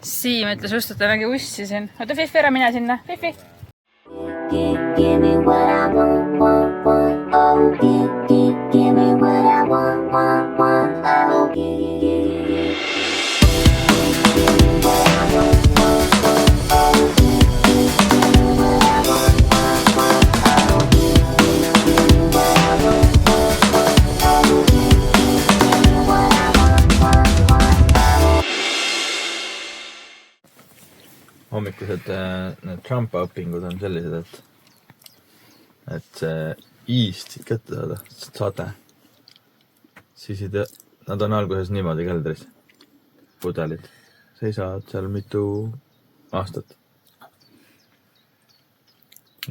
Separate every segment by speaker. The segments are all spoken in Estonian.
Speaker 1: Siim ütles just, et ta nägi ussi siin. Oota, Fifi, ära mine sinna. Fifi.
Speaker 2: Give me what I want, oh, give me what I want, oh,
Speaker 3: hommikused need Trump-õpingud on sellised, et see iist siit kätte saate, siis nad on alguses niimoodi keldris, pudelid, seisavad seal mitu aastat.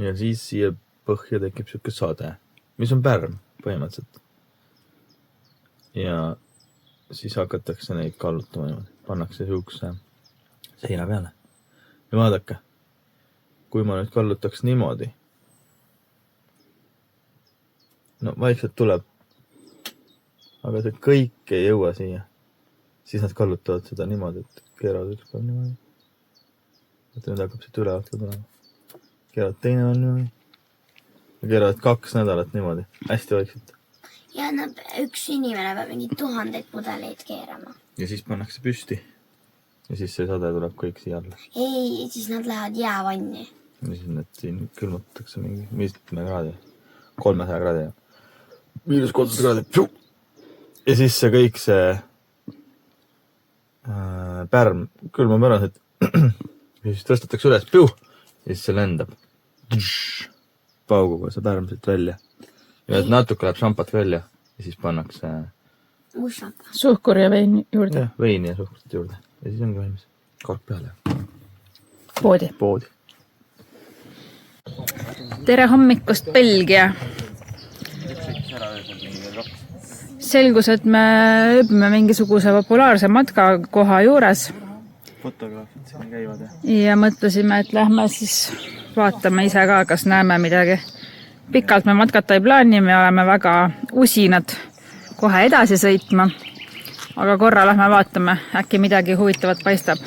Speaker 3: Ja siis siia põhja tekib siuke sade, mis on pärm põhimõtteliselt. Ja siis hakatakse neid kallutama niimoodi, pannakse siukse seina peale. Ja vaadake, kui ma nüüd kallutaks niimoodi, no vaikselt tuleb, aga see kõik ei jõua siia, siis nad kallutavad seda niimoodi, et keeravad üks päev niimoodi. Et nüüd hakkab siit üle otsa tulema. Keeravad teine on niimoodi. Ja keeravad 2 nädalat niimoodi, hästi vaikselt.
Speaker 2: Ja üks inimene peab mingi 1000 pudeleid keerama.
Speaker 3: Ja siis pannakse püsti. Ja siis see sade tuleb kõik siia alla.
Speaker 2: Ei, siis nad lähevad jäävanni.
Speaker 3: Ja siis need siin külmutatakse mingi 50 kraadi, 300 kraadi. -300 kraadi. Ja siis see kõik see pärm külmab ära, ja siis tõstetakse üles, ja siis see lendab. Pauguga see pärm siit välja. Ja natuke läheb šampat välja ja siis pannakse
Speaker 1: Suhkur ja vein juurde.
Speaker 3: Ja, veini ja suhkurt juurde. Ja siis ongi valmis. Kork peale.
Speaker 1: Poodi. Tere hommikust, Belgia! Selgus, et me ööbime mingisuguse populaarse matkakoha juures.
Speaker 3: Fotograafid siin käivad.
Speaker 1: Ja mõtlesime, et lähme siis vaatame ise ka, kas näeme midagi. Pikalt me matkata ei plaani, me oleme väga usinad kohe edasi sõitma. Aga korra lähme vaatame, äkki midagi huvitavat paistab.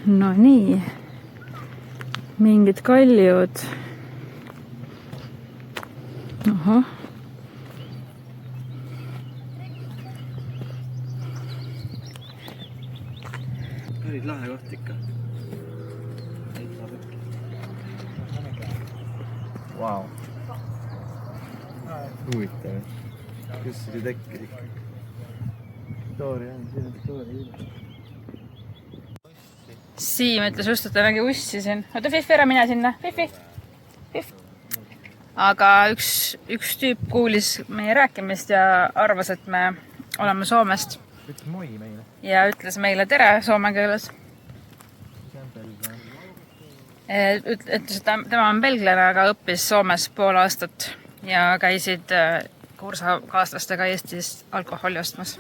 Speaker 1: No nii. Mingid kaljud. Aha.
Speaker 3: Päris lahe koht ikka. Vau. Huvitav. Kus see tekkis ikka? Story on, siin on story.
Speaker 1: Siim ütles just, et ta nägi ussi siin. Oota, Fifi, ära mine sinna. Fifi. Aga üks tüüp kuulis meie rääkimist ja arvas, et me oleme Soomest.
Speaker 3: Ütles moi meile.
Speaker 1: Ja ütles meile tere soome keeles. Ütles, et tema on belglane, aga õppis Soomes pool aastat ja käisid kursakaaslastega Eestis alkoholi ostmas.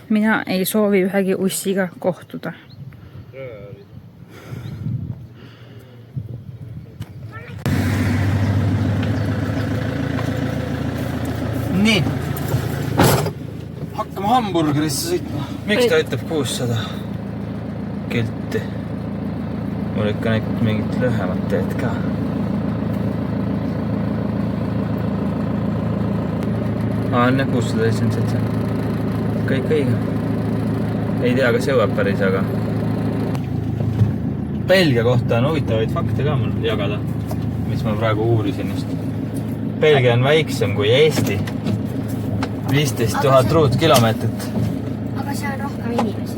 Speaker 1: Mina ei soovi ühegi ussiga kohtuda.
Speaker 3: Nii. Hakkame hamburgerisse sõitma. Miks ta ütleb 600 kilti? Mul ikka näinud mingit lühemat teed ka. On 677. Kõik õige. Ei tea, kas jõuab päris, aga Belgia kohta on huvitavaid fakte ka mul jagada, mis ma praegu uurisin just. Belgia on väiksem kui Eesti. 15 000 ruutkilomeetrit.
Speaker 2: Aga see on rohkem inimesi.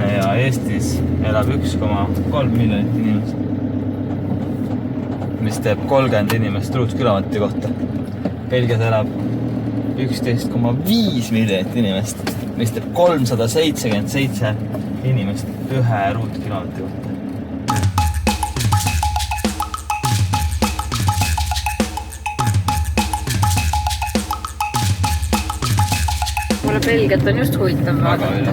Speaker 3: Ja Eestis elab 1,3 miljonit inimest. Mis teeb 30 inimest ruutkilomeetri kohta. Belgias elab 11,5 miljonit inimest. Mis teeb 377 inimest 1 ruutkilomeetri kohta.
Speaker 1: Mulle Belgiat on just huvitav vaadata.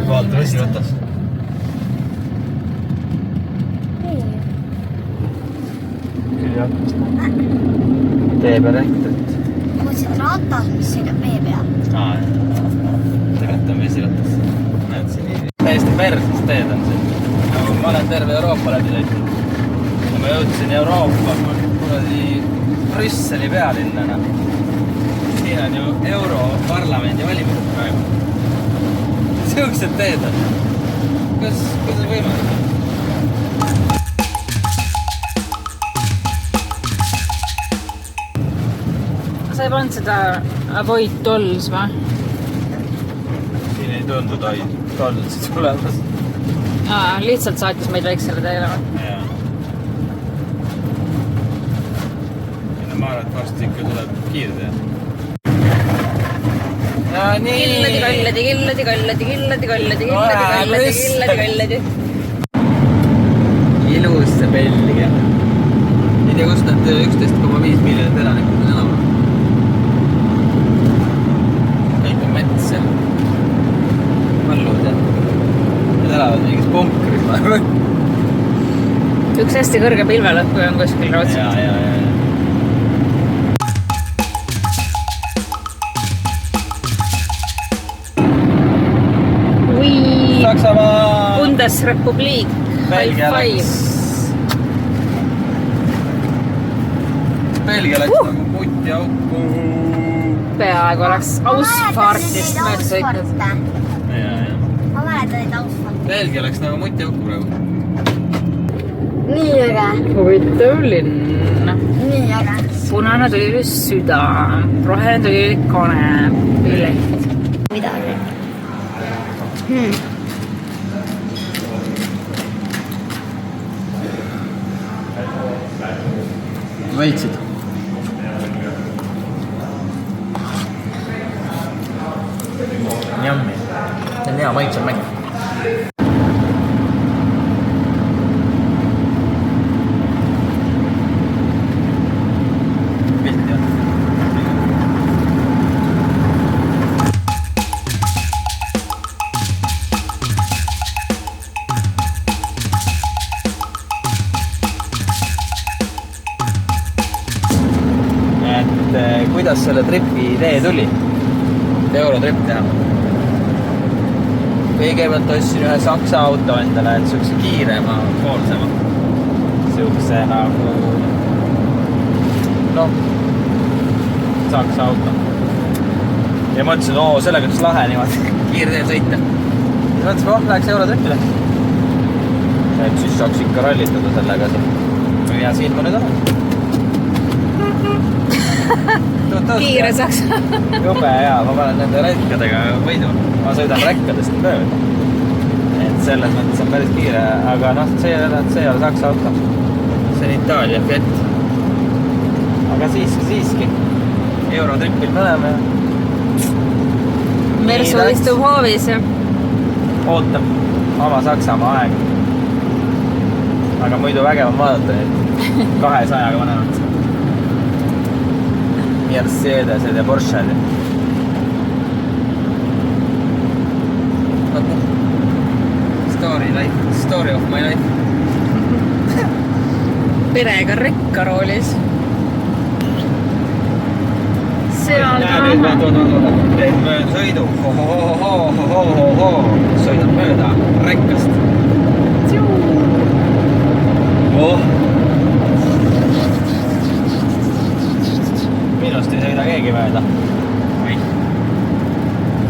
Speaker 3: Vaata vesi võtas. Küll jakast. Tee peal ehtet.
Speaker 2: see on ratas, mis sõidab vee peal.
Speaker 3: Tegelikult on vesiratas. Näed siin täiesti perses teed on see. Nagu ma olen terve Euroopa läbi sõitnud. Ja ma jõudsin Euroopa kuradi Brüsseli pealinnana. Siin on ju Europarlamendi valimised praegu. Siuksed teed on. Kuidas võimalik?
Speaker 1: Sa ei pannud seda Avoid Tolls või?
Speaker 3: Siin ei tundu tolls tulemas.
Speaker 1: Lihtsalt saatis meid väiksele teele või?
Speaker 3: Jaa. Ma arvan, et varsti ikka tuleb kiirtee. Ja nii!
Speaker 1: Killadi.
Speaker 3: Ilus see Belgia. Ei tea, kust nad 11,5 miljonit elanikud on elama. Kõik on mets seal. Mallud ja need elavad mingis punkris, ma arvan.
Speaker 1: Üks hästi kõrge pilvelõhku on kuskil Rootsi.
Speaker 3: Ja. Saksamaa!
Speaker 1: Bundesrepublik.
Speaker 3: Belgia läks nagu putti auku.
Speaker 1: Peaaegu oleks Ausfartist mööda sõitnud.
Speaker 3: Ja.
Speaker 2: Ma mäletan, et Ausfart.
Speaker 3: Belgia läks nagu mutti auku praegu.
Speaker 2: Nii äge.
Speaker 1: Huvitav linn.
Speaker 2: Nii äge.
Speaker 1: Punane tuli süda. Roheline tuli kanep. Pilet.
Speaker 2: Midagi.
Speaker 3: Väitsid? Jammi. See on hea maitsev mäng. Pilti on. Kuidas selle tripi idee tuli? Eurotrip teha. Kõigepealt ostsin ühe Saksa auto endale, et siukse kiirema, poolsema. Siukse nagu... Saksa auto. Ja mõtlesin, sellega oleks lahe niimoodi kiirteel sõita. Ja mõtlesin, läheks Eurotripile. Et siis saaks ikka rallitada sellega. Ja siin ma nüüd olen.
Speaker 1: Kiire Saksa.
Speaker 3: Jube hea, ma panen nende rekkadega võidu. Ma sõidan rekkadest mööda. Et selles mõttes on päris kiire, aga see ei ole Saksa auto. See on Itaalia Fiat. Aga siiski. Eurotripil me oleme.
Speaker 1: Mersu istub hoovis ja
Speaker 3: ootab oma Saksamaa aeg. Aga muidu vägev on vaadata neid 200-ga vanemad. Mercedesed ja Porsched. Story of my life.
Speaker 1: perega rekkaroolis. Seal
Speaker 3: teed mööda sõidu. Sõidab mööda rekkast. Minust ei sõida keegi mööda.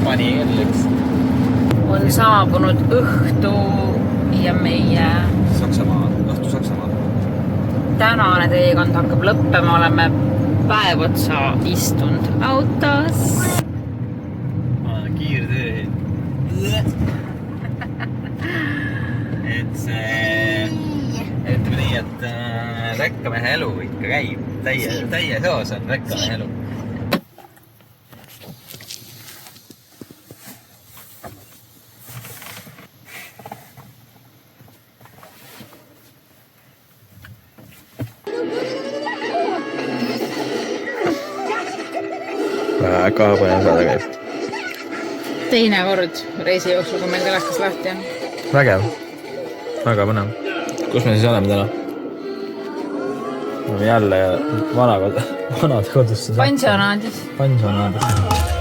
Speaker 3: Pani küll üks.
Speaker 1: On saabunud õhtu ja meie
Speaker 3: õhtu Saksamaa.
Speaker 1: tänane teekond hakkab lõppema, oleme päev otsa istunud autos.
Speaker 3: Kiirtee. Et see, ütleme nii, et rekkamehe elu ikka käib. Täie soos on rekkamehe elu. Väga põnev saada käib.
Speaker 1: Teine kord reisi jooksul, kui meil telekas lahti on.
Speaker 3: Vägev. Väga põnev. Kus me siis oleme täna? jälle vanade kodusse.
Speaker 1: Pensionaadis.
Speaker 3: Pensionaadis.